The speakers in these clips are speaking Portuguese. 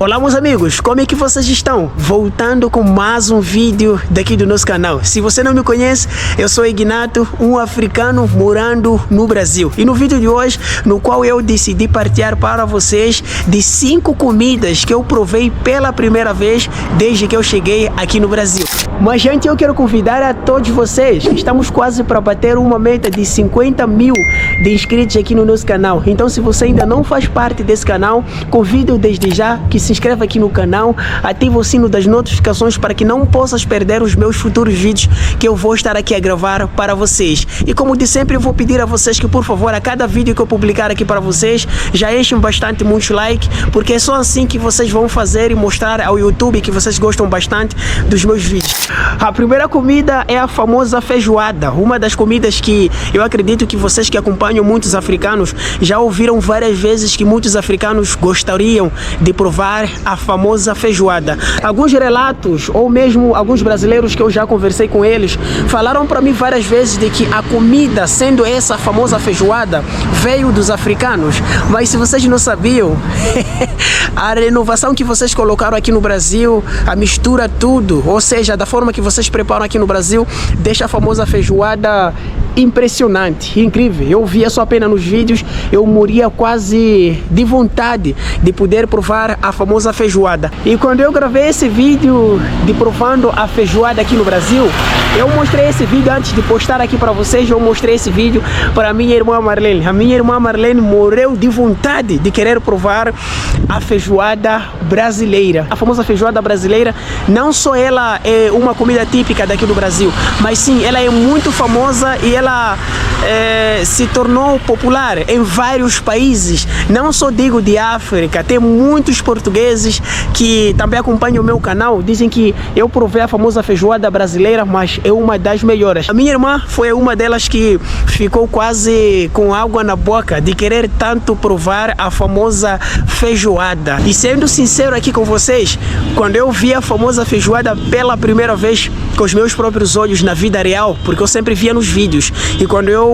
Olá meus amigos, como é que vocês estão? Voltando com mais um vídeo daqui do nosso canal. Se você não me conhece, eu sou Ignato, um africano morando no Brasil. E no vídeo de hoje, no qual eu decidi partilhar para vocês de 5 comidas que eu provei pela primeira vez desde que eu cheguei aqui no Brasil. Mas gente, eu quero convidar a todos vocês, estamos quase para bater uma meta de 50 mil de inscritos aqui no nosso canal. Então se você ainda não faz parte desse canal, convido desde já que se inscreva aqui no canal, ative o sino das notificações para que não possas perder os meus futuros vídeos que eu vou estar aqui a gravar para vocês. E como de sempre, eu vou pedir a vocês que, por favor, a cada vídeo que eu publicar aqui para vocês, já enchem bastante muitos likes, porque é só assim que vocês vão fazer e mostrar ao YouTube que vocês gostam bastante dos meus vídeos. A primeira comida é a famosa feijoada, uma das comidas que eu acredito que vocês que acompanham muitos africanos já ouviram várias vezes que muitos africanos gostariam de provar a famosa feijoada. Alguns relatos, ou mesmo alguns brasileiros que eu já conversei com eles, falaram para mim várias vezes de que a comida, sendo essa famosa feijoada, veio dos africanos. Mas se vocês não sabiam, a renovação que vocês colocaram aqui no Brasil, a mistura tudo, ou seja, da forma que vocês preparam aqui no Brasil, deixa a famosa feijoada impressionante, incrível. Eu via só apenas nos vídeos, eu moria quase de vontade de poder provar a famosa feijoada. E quando eu gravei esse vídeo de provando a feijoada aqui no Brasil, eu mostrei esse vídeo antes de postar aqui para vocês. Eu mostrei esse vídeo para minha irmã Marlene. A minha irmã Marlene morreu de vontade de querer provar a feijoada brasileira. A famosa feijoada brasileira, não só ela é uma comida típica daqui do Brasil, mas sim, ela é muito famosa e ela se tornou popular em vários países, não só digo de África. Tem muitos portugueses que também acompanham o meu canal, dizem que eu provei a famosa feijoada brasileira, mas é uma das melhores. A minha irmã foi uma delas que ficou quase com água na boca de querer tanto provar a famosa feijoada. E sendo sincero aqui com vocês, quando eu vi a famosa feijoada pela primeira vez com os meus próprios olhos na vida real, porque eu sempre via nos vídeos, e quando eu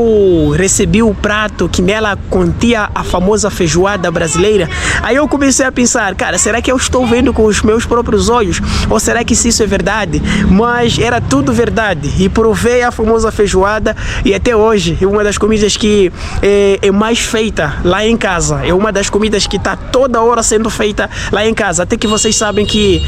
recebi o prato que nela continha a famosa feijoada brasileira, aí eu comecei a pensar, cara, será que eu estou vendo com os meus próprios olhos? Ou será que isso é verdade? Mas era tudo verdade, e provei a famosa feijoada, e até hoje é uma das comidas que é mais feita lá em casa. É uma das comidas que está toda hora sendo feita lá em casa. Até que vocês sabem que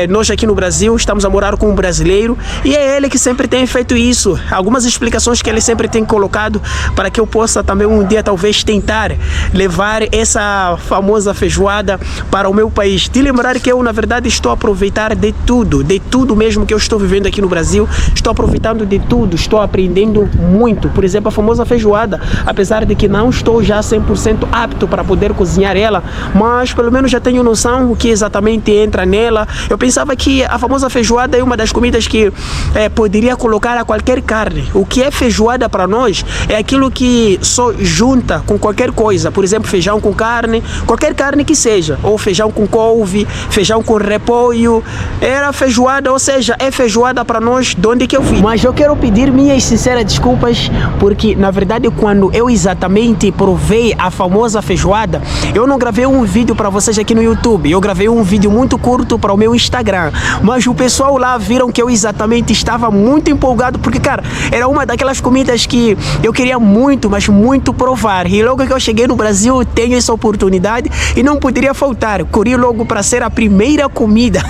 nós aqui no Brasil estamos a morar com um brasileiro, e é ele que sempre tem feito isso. Algumas explicações que ele sempre tem colocado para que eu possa também um dia talvez tentar levar essa famosa feijoada para o meu país. De lembrar que eu na verdade estou a aproveitar de tudo mesmo que eu estou vivendo aqui no Brasil. Estou aproveitando de tudo, estou aprendendo muito. Por exemplo, a famosa feijoada, apesar de que não estou já 100% apto para poder cozinhar ela, mas pelo menos já tenho noção o que exatamente entra nela. Eu pensava que a famosa feijoada é uma das comidas que poderia colocar a qualquer carne. O que é feijoada para nós é aquilo que só junta com qualquer coisa. Por exemplo, feijão com carne, qualquer carne que seja, ou feijão com couve, feijão com repolho, era feijoada, ou seja, é feijoada para nós de onde que eu vim. Mas eu quero pedir minhas sinceras desculpas, porque na verdade quando eu exatamente provei a famosa feijoada, eu não gravei um vídeo para vocês aqui no YouTube, eu gravei um vídeo muito curto para o meu Instagram, mas o pessoal lá viram que eu exatamente estava muito empolgado, porque cara, era uma daquelas comidas que eu queria muito, mas muito provar, e logo que eu cheguei no Brasil eu tenho essa oportunidade e não poderia faltar. Corri logo para ser a primeira comida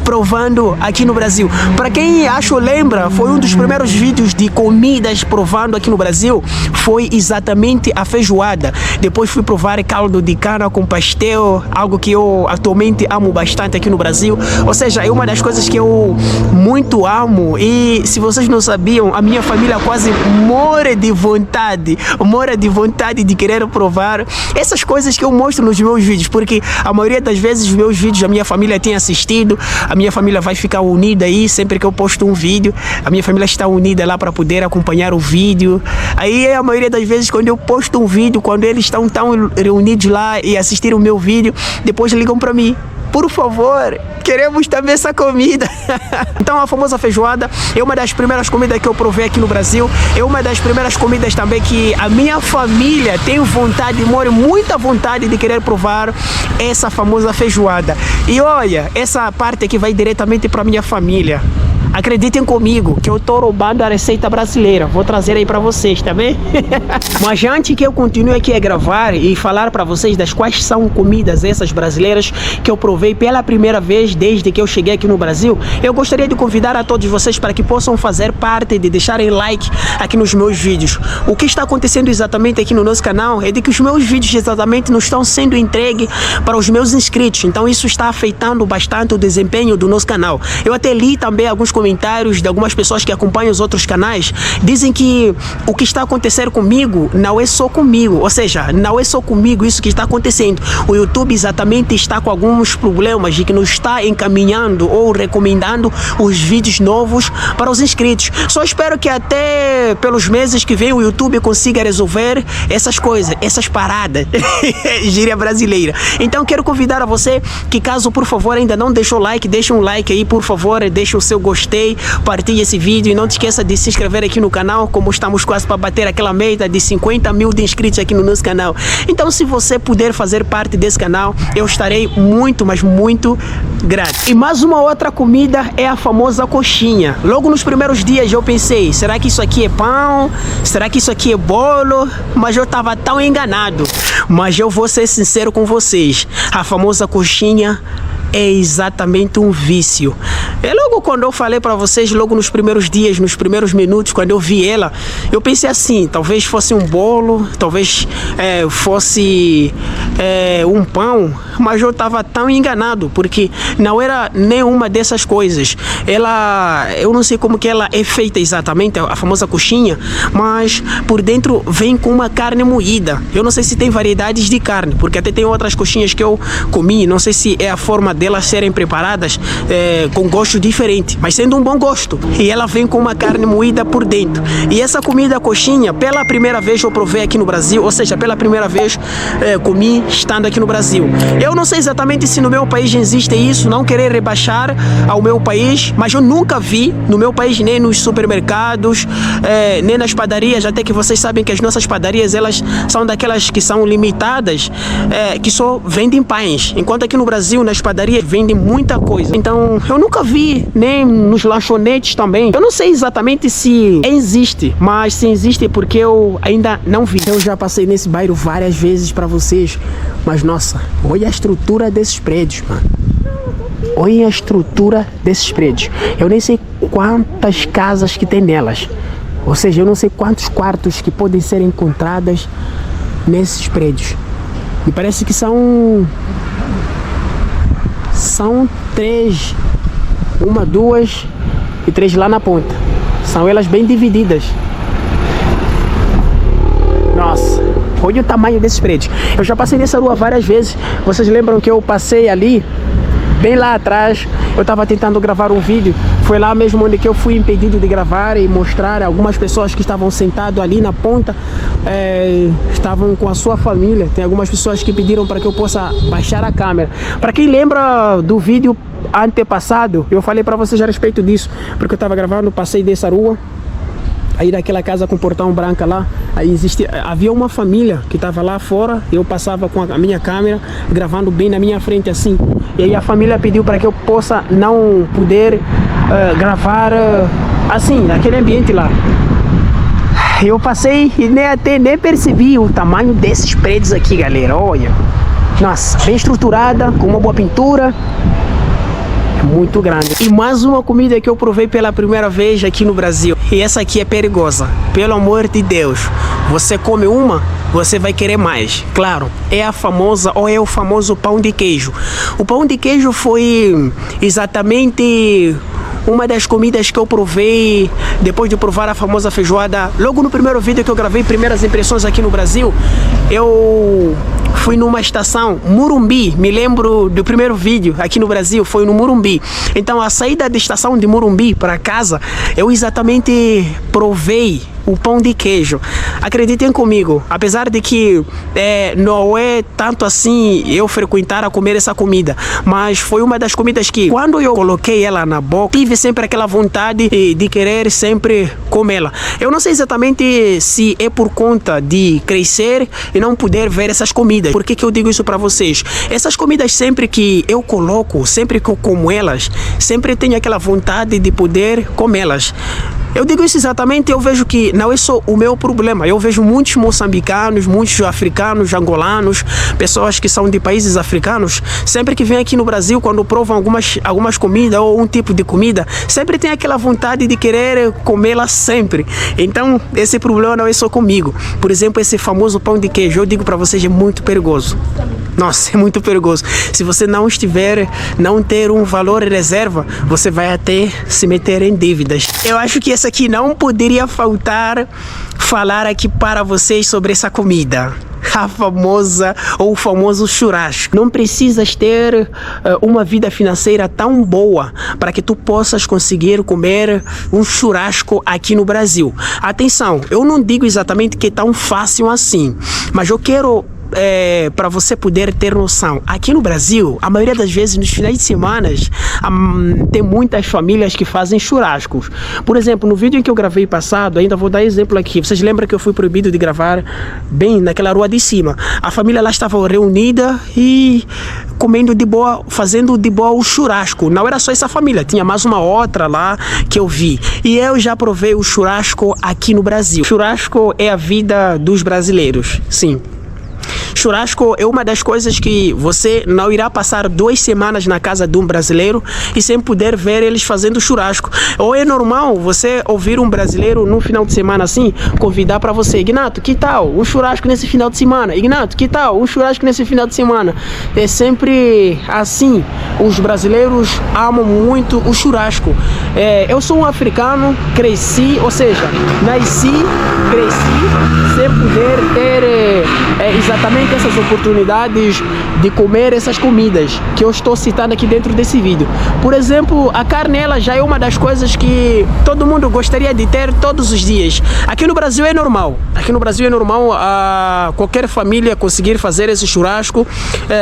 provando aqui no Brasil. Para quem acho lembra, foi um dos primeiros vídeos de comidas provando aqui no Brasil, foi exatamente a feijoada. Depois fui provar caldo de cana com pastel, algo que eu atualmente amo bastante aqui no Brasil. Ou seja, é uma das coisas que eu muito amo, e se vocês não sabiam, a minha família quase mora de vontade de querer provar essas coisas que eu mostro nos meus vídeos, porque a maioria das vezes os meus vídeos a minha família tem assistido, a minha família vai ficar unida aí, sempre que eu posto um vídeo, a minha família está unida lá para poder acompanhar o vídeo. Aí a maioria das vezes quando eu posto um vídeo, quando eles estão tão reunidos lá e assistiram o meu vídeo, depois ligam para mim. por favor, queremos também essa comida. Então a famosa feijoada é uma das primeiras comidas que eu provei aqui no Brasil. É uma das primeiras comidas também que a minha família tem vontade, mora muita vontade de querer provar essa famosa feijoada. E olha, essa parte aqui vai diretamente para minha família. Acreditem comigo que eu tô roubando a receita brasileira. Vou trazer aí pra vocês, tá bem? Mas antes que eu continue aqui a gravar e falar pra vocês das quais são comidas essas brasileiras que eu provei pela primeira vez desde que eu cheguei aqui no Brasil, eu gostaria de convidar a todos vocês para que possam fazer parte de deixarem like aqui nos meus vídeos. O que está acontecendo exatamente aqui no nosso canal é de que os meus vídeos exatamente não estão sendo entregues para os meus inscritos. Então isso está afetando bastante o desempenho do nosso canal. Eu até li também alguns comentários de algumas pessoas que acompanham os outros canais, dizem que o que está acontecendo comigo não é só comigo, ou seja, não é só comigo isso que está acontecendo. O YouTube exatamente está com alguns problemas de que não está encaminhando ou recomendando os vídeos novos para os inscritos. Só espero que até pelos meses que vem o YouTube consiga resolver essas coisas, essas paradas. Gíria brasileira. Então quero convidar a você que, caso por favor ainda não deixou o like, deixa um like aí, por favor, deixa o seu gostei, partilhe esse vídeo e não te esqueça de se inscrever aqui no canal, como estamos quase para bater aquela meta de 50 mil de inscritos aqui no nosso canal. Então, se você puder fazer parte desse canal, eu estarei muito, mas muito grato. E mais uma outra comida é a famosa coxinha. Logo nos primeiros dias eu pensei, será que isso aqui é pão? Será que isso aqui é bolo? Mas eu estava tão enganado. Mas eu vou ser sincero com vocês, a famosa coxinha é exatamente um vício. É logo quando eu falei para vocês, logo nos primeiros dias, nos primeiros minutos, quando eu vi ela, eu pensei assim, talvez fosse um bolo, talvez fosse um pão, mas eu estava tão enganado, porque não era nenhuma dessas coisas. Eu não sei como que ela é feita exatamente, a famosa coxinha, mas por dentro vem com uma carne moída. Eu não sei se tem variedades de carne, porque até tem outras coxinhas que eu comi, não sei se é a forma delas serem preparadas com gosto diferente, mas sendo um bom gosto. E ela vem com uma carne moída por dentro. E essa comida coxinha, pela primeira vez eu provei aqui no Brasil, ou seja, pela primeira vez comi estando aqui no Brasil. Eu não sei exatamente se no meu país existe isso, não querer rebaixar ao meu país, mas eu nunca vi no meu país, nem nos supermercados, nem nas padarias, até que vocês sabem que as nossas padarias, elas são daquelas que são limitadas, que só vendem pães, enquanto aqui no Brasil, nas padarias, vendem muita coisa. Então, eu nunca vi, nem nos lanchonetes também. Eu não sei exatamente se existe, mas se existe é porque eu ainda não vi. Eu já passei nesse bairro várias vezes para vocês, mas nossa, olha a estrutura desses prédios, mano. Olha a estrutura desses prédios. Eu nem sei quantas casas que tem nelas. Ou seja, eu não sei quantos quartos que podem ser encontrados nesses prédios. E parece que são 3, 1, 2 e 3 lá na ponta. São elas bem divididas. Nossa, olha o tamanho desses prédios. Eu já passei nessa rua várias vezes. Vocês lembram que eu passei ali, bem lá atrás, eu estava tentando gravar um vídeo. Foi lá mesmo onde que eu fui impedido de gravar e mostrar algumas pessoas que estavam sentadas ali na ponta, estavam com a sua família. Tem algumas pessoas que pediram para que eu possa baixar a câmera. Para quem lembra do vídeo antepassado, eu falei para vocês a respeito disso, porque eu estava gravando, passei dessa rua, aí daquela casa com portão branca lá, aí havia uma família que estava lá fora, eu passava com a minha câmera, gravando bem na minha frente assim, e aí a família pediu para que eu possa não poder gravar assim, naquele ambiente lá. Eu passei e nem percebi o tamanho desses prédios aqui, galera, olha. Nossa, bem estruturada, com uma boa pintura. Muito grande. E mais uma comida que eu provei pela primeira vez aqui no Brasil. E essa aqui é perigosa. Pelo amor de Deus. Você come uma, você vai querer mais. Claro, é a famosa ou é o famoso pão de queijo. O pão de queijo foi exatamente uma das comidas que eu provei depois de provar a famosa feijoada. Logo no primeiro vídeo que eu gravei, primeiras impressões aqui no Brasil, eu fui numa estação, Morumbi, me lembro do primeiro vídeo aqui no Brasil, foi no Morumbi. Então a saída da estação de Morumbi para casa, eu exatamente provei o pão de queijo. Acreditem comigo, apesar de que não é tanto assim eu frequentar a comer essa comida, mas foi uma das comidas que, quando eu coloquei ela na boca, tive sempre aquela vontade de querer sempre comê-la. Eu não sei exatamente se é por conta de crescer e não poder ver essas comidas. Por que eu digo isso para vocês? Essas comidas, sempre que eu coloco, sempre que eu como elas, sempre tenho aquela vontade de poder comê-las. Eu digo isso exatamente, eu vejo que não é só o meu problema. Eu vejo muitos moçambicanos, muitos africanos, angolanos, pessoas que são de países africanos, sempre que vêm aqui no Brasil, quando provam algumas comidas ou um tipo de comida, sempre tem aquela vontade de querer comê-la sempre. Então, esse problema não é só comigo. Por exemplo, esse famoso pão de queijo, eu digo para vocês, é muito perigoso. Nossa, é muito perigoso. Se você não ter um valor em reserva, você vai até se meter em dívidas. Eu acho que essa aqui não poderia faltar falar aqui para vocês sobre essa comida. A famosa ou o famoso churrasco. Não precisas ter uma vida financeira tão boa para que tu possas conseguir comer um churrasco aqui no Brasil. Atenção, eu não digo exatamente que é tão fácil assim, mas eu quero para você poder ter noção. Aqui no Brasil, a maioria das vezes, nos finais de semana, tem muitas famílias que fazem churrascos. Por exemplo, no vídeo em que eu gravei passado, ainda vou dar exemplo aqui. Vocês lembram que eu fui proibido de gravar bem naquela rua de cima? A família lá estava reunida e comendo de boa, fazendo de boa o churrasco. Não era só essa família, tinha mais uma outra lá que eu vi. E eu já provei o churrasco aqui no Brasil. Churrasco é a vida dos brasileiros, sim. Churrasco é uma das coisas que você não irá passar 2 semanas na casa de um brasileiro e sem poder ver eles fazendo churrasco. Ou é normal você ouvir um brasileiro no final de semana assim, convidar para você: Ignato, que tal um churrasco nesse final de semana? Ignato, que tal um churrasco nesse final de semana? É sempre assim. Os brasileiros amam muito o churrasco. Eu sou um africano, cresci, ou seja, nasci, cresci sem poder ter exatamente essas oportunidades de comer essas comidas que eu estou citando aqui dentro desse vídeo. Por exemplo, a carne, ela já é uma das coisas que todo mundo gostaria de ter todos os dias. Aqui no Brasil é normal. Aqui no Brasil é normal qualquer família conseguir fazer esse churrasco,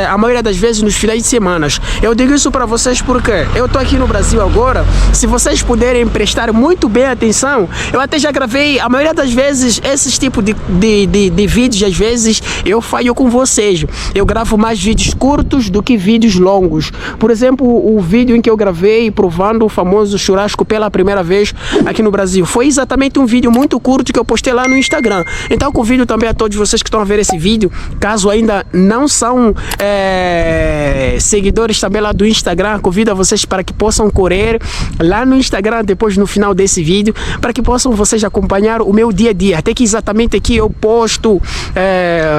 a maioria das vezes nos finais de semana. Eu digo isso para vocês porque eu estou aqui no Brasil agora. Se vocês puderem prestar muito bem atenção, eu até já gravei, a maioria das vezes, esses tipos de vídeos, às vezes eu falho com vocês. Eu gravo mais vídeos curtos do que vídeos longos. Por exemplo, o vídeo em que eu gravei provando o famoso churrasco pela primeira vez aqui no Brasil foi exatamente um vídeo muito curto que eu postei lá no Instagram. Então convido também a todos vocês que estão a ver esse vídeo, caso ainda não são seguidores também lá do Instagram, convido a vocês para que possam correr lá no Instagram depois, no final desse vídeo, para que possam vocês acompanhar o meu dia a dia. Até que exatamente aqui eu posto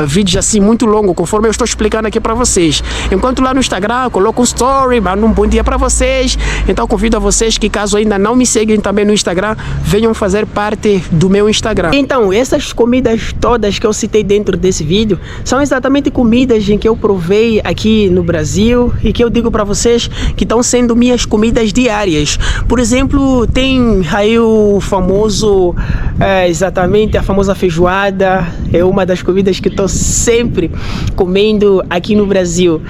vídeos assim muito longo, conforme eu estou explicando aqui para vocês. Enquanto lá no Instagram eu coloco um story, mando um bom dia para vocês. Então convido a vocês que, caso ainda não me seguem também no Instagram, venham fazer parte do meu Instagram. Então, essas comidas todas que eu citei dentro desse vídeo são exatamente comidas em que eu provei aqui no Brasil e que eu digo para vocês que estão sendo minhas comidas diárias. Por exemplo, tem aí o famoso, exatamente a famosa feijoada. É uma das comidas que estou sempre comendo aqui no Brasil.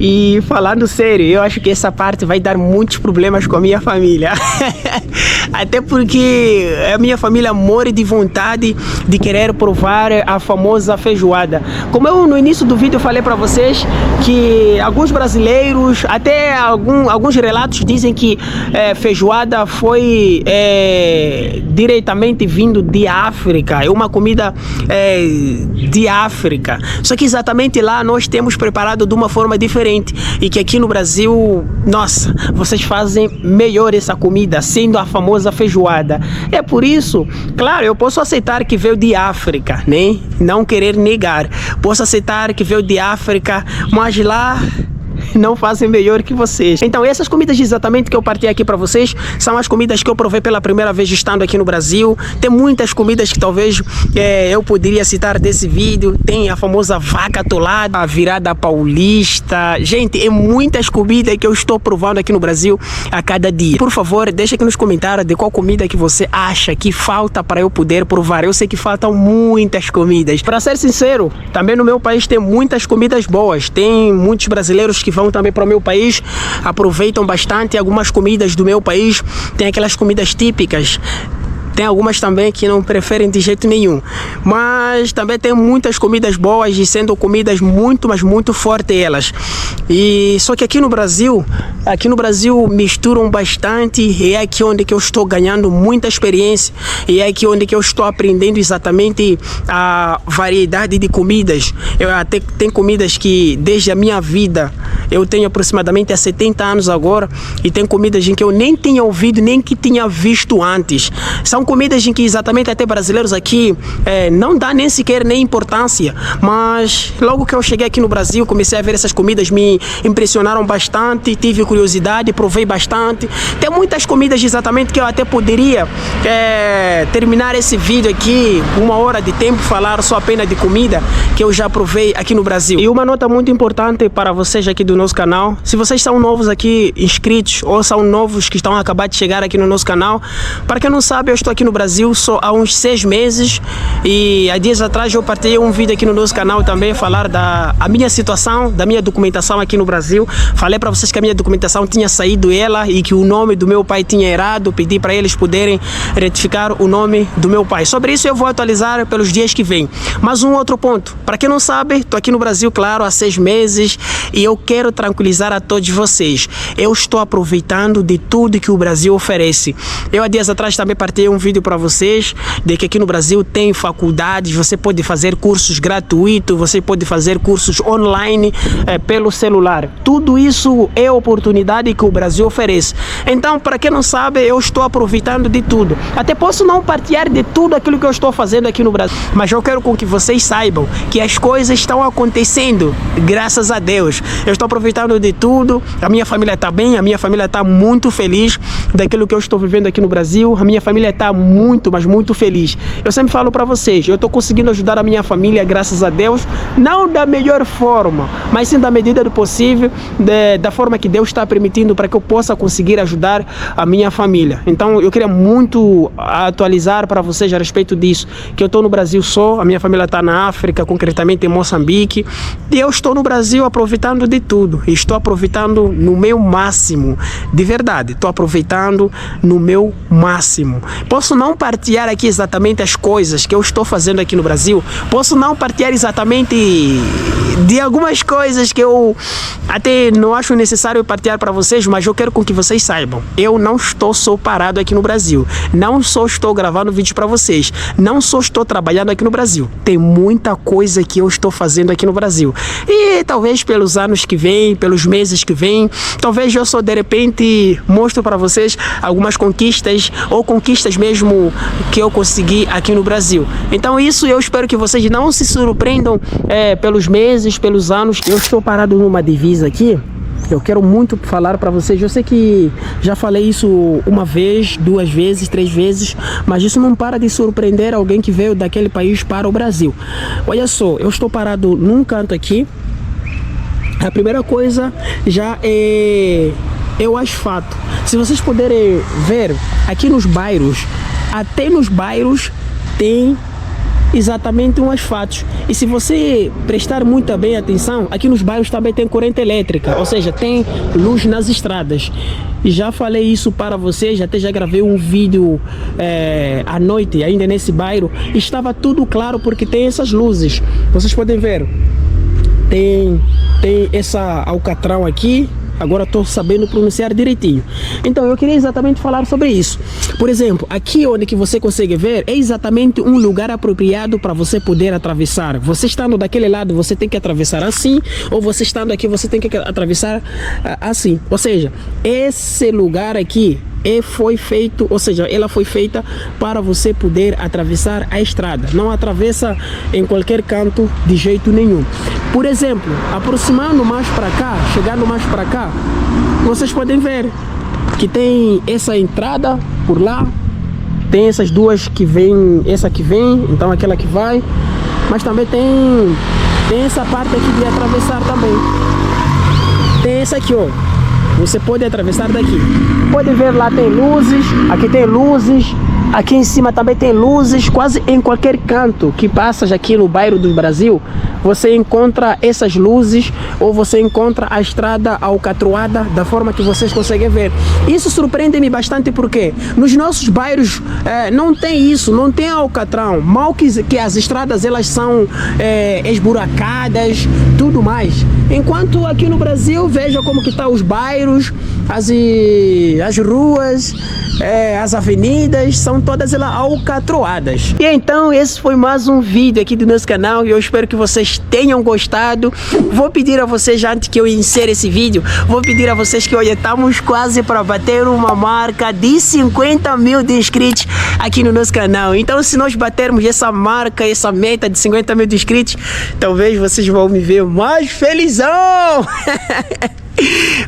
E falando sério, eu acho que essa parte vai dar muitos problemas com a minha família. Até porque a minha família morre de vontade de querer provar a famosa feijoada. Como eu no início do vídeo falei para vocês que alguns brasileiros, até alguns relatos dizem que feijoada foi diretamente vindo de África. É uma comida de África. Só que exatamente lá nós temos preparado de uma forma diferente. E que aqui no Brasil, nossa, vocês fazem melhor essa comida, sendo a famosa feijoada. É por isso, claro, eu posso aceitar que veio de África, né? Não querer negar. Posso aceitar que veio de África, mas lá não fazem melhor que vocês. Então essas comidas exatamente que eu partilhei aqui para vocês são as comidas que eu provei pela primeira vez estando aqui no Brasil. Tem muitas comidas que talvez eu poderia citar desse vídeo. Tem a famosa vaca atolada, a virada paulista. Gente, é muitas comidas que eu estou provando aqui no Brasil a cada dia. Por favor, deixa aqui nos comentários de qual comida que você acha que falta para eu poder provar. Eu sei que faltam muitas comidas. Para ser sincero, também no meu país tem muitas comidas boas. Tem muitos brasileiros que vão também para o meu país, aproveitam bastante algumas comidas do meu país. Tem aquelas comidas típicas. Tem algumas também que não preferem de jeito nenhum. Mas também tem muitas comidas boas e sendo comidas muito, mas muito fortes elas. E só que aqui no Brasil misturam bastante e é aqui onde que eu estou ganhando muita experiência e é aqui onde que eu estou aprendendo exatamente a variedade de comidas. Eu até tem comidas que desde a minha vida eu tenho aproximadamente há 70 anos agora e tem comidas em que eu nem tinha ouvido nem que tinha visto antes. São comidas em que exatamente até brasileiros aqui não dá nem sequer nem importância, mas logo que eu cheguei aqui no Brasil comecei a ver essas comidas, me impressionaram bastante, tive curiosidade, provei bastante. Tem muitas comidas exatamente que eu até poderia terminar esse vídeo aqui, 1 hora de tempo, falar só apenas de comida que eu já provei aqui no Brasil. E uma nota muito importante para vocês aqui do nosso canal, se vocês são novos aqui inscritos ou são novos que estão a acabar de chegar aqui no nosso canal, para quem não sabe, eu estou aqui no Brasil só há uns 6 meses e há dias atrás eu partilhei um vídeo aqui no nosso canal também falar da minha situação, da minha documentação aqui no Brasil. Falei para vocês que a minha documentação tinha saído ela e que o nome do meu pai tinha errado, pedi para eles poderem retificar o nome do meu pai. Sobre isso eu vou atualizar pelos dias que vêm. Mas um outro ponto, para quem não sabe, estou aqui no Brasil, claro, há 6 meses e eu quero tranquilizar a todos vocês. Eu estou aproveitando de tudo que o Brasil oferece. Eu há dias atrás também partilhei um vídeo para vocês de que aqui no Brasil tem faculdades, você pode fazer cursos gratuitos, você pode fazer cursos online pelo celular. Tudo isso é oportunidade que o Brasil oferece. Então, para quem não sabe, eu estou aproveitando de tudo. Até posso não partilhar de tudo aquilo que eu estou fazendo aqui no Brasil, mas eu quero com que vocês saibam que as coisas estão acontecendo, graças a Deus. Eu estou aproveitando de tudo, a minha família está bem, a minha família está muito feliz daquilo que eu estou vivendo aqui no Brasil, a minha família está muito, mas muito feliz. Eu sempre falo para vocês, eu estou conseguindo ajudar a minha família, graças a Deus, não da melhor forma, mas sim da medida do possível, da forma que Deus está permitindo para que eu possa conseguir ajudar a minha família. Então eu queria muito atualizar para vocês a respeito disso, que eu estou no Brasil só, a minha família está na África, concretamente em Moçambique, e eu estou no Brasil aproveitando de tudo, e estou aproveitando no meu máximo, de verdade, estou aproveitando no meu máximo. Posso não partilhar aqui exatamente as coisas que eu estou fazendo aqui no Brasil, posso não partilhar exatamente de algumas coisas que eu até não acho necessário partilhar para vocês, mas eu quero com que vocês saibam, eu não estou só parado aqui no Brasil, não só estou gravando vídeos para vocês, não só estou trabalhando aqui no Brasil, tem muita coisa que eu estou fazendo aqui no Brasil, e talvez pelos anos que vêm, pelos meses que vêm, talvez eu só de repente mostro para vocês algumas conquistas, ou conquistas mesmo que eu consegui aqui no Brasil. Então isso eu espero que vocês não se surpreendam pelos meses, pelos anos. Eu estou parado numa divisa aqui, eu quero muito falar para vocês, eu sei que já falei isso uma vez, 2 vezes, 3 vezes, mas isso não para de surpreender alguém que veio daquele país para o Brasil. Olha só, eu estou parado num canto aqui, a primeira coisa já é o asfalto. Se vocês puderem ver, aqui nos bairros, até nos bairros tem exatamente um asfalto. E se você prestar muito bem atenção, aqui nos bairros também tem corrente elétrica, ou seja, tem luz nas estradas. E já falei isso para vocês, até já gravei um vídeo à noite, ainda nesse bairro. Estava tudo claro porque tem essas luzes. Vocês podem ver, tem essa alcatrão aqui. Agora estou sabendo pronunciar direitinho. Então eu queria exatamente falar sobre isso. Por exemplo, aqui onde que você consegue ver é exatamente um lugar apropriado para você poder atravessar. Você estando daquele lado, você tem que atravessar assim, ou você estando aqui, você tem que atravessar assim. Ou seja, esse lugar aqui foi feito, ou seja, ela foi feita para você poder atravessar a estrada. Não atravessa em qualquer canto de jeito nenhum. Por exemplo, aproximando mais para cá, chegando mais para cá, vocês podem ver que tem essa entrada por lá, tem essas duas que vem, essa que vem, então aquela que vai, mas também tem essa parte aqui de atravessar também. Tem essa aqui, ó. Você pode atravessar daqui. Pode ver lá, tem luzes, aqui tem luzes, aqui em cima também tem luzes. Quase em qualquer canto que passas aqui no bairro do Brasil, você encontra essas luzes, ou você encontra a estrada alcatroada da forma que vocês conseguem ver. Isso surpreende-me bastante porque nos nossos bairros não tem isso, não tem alcatrão. Mal que as estradas elas são esburacadas, tudo mais. Enquanto aqui no Brasil, veja como que estão os bairros, as ruas, as avenidas, são todas elas alcatroadas. E então esse foi mais um vídeo aqui do nosso canal e eu espero que vocês tenham gostado. Vou pedir a vocês, antes que eu insere esse vídeo, vou pedir a vocês que, olha, estamos quase para bater uma marca de 50 mil de inscritos aqui no nosso canal. Então se nós batermos essa marca, essa meta de 50 mil de inscritos, talvez vocês vão me ver mais felizão.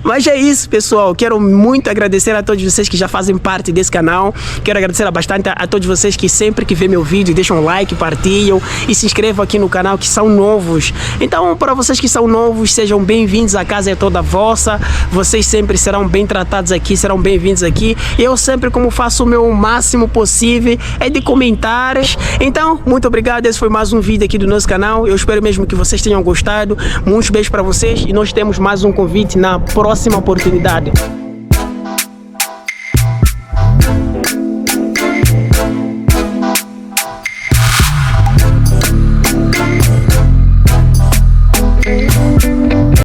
Mas é isso, pessoal. Quero muito agradecer a todos vocês que já fazem parte desse canal. Quero agradecer bastante a todos vocês que sempre que vê meu vídeo deixam um like, partilham e se inscrevam aqui no canal, que são novos. Então, para vocês que são novos, sejam bem-vindos. A casa é toda vossa. Vocês sempre serão bem tratados aqui, serão bem-vindos aqui. Eu sempre, como faço o meu máximo possível, é de comentários. Então, muito obrigado. Esse foi mais um vídeo aqui do nosso canal. Eu espero mesmo que vocês tenham gostado. Muitos beijos para vocês e nós temos mais um convite na próxima oportunidade.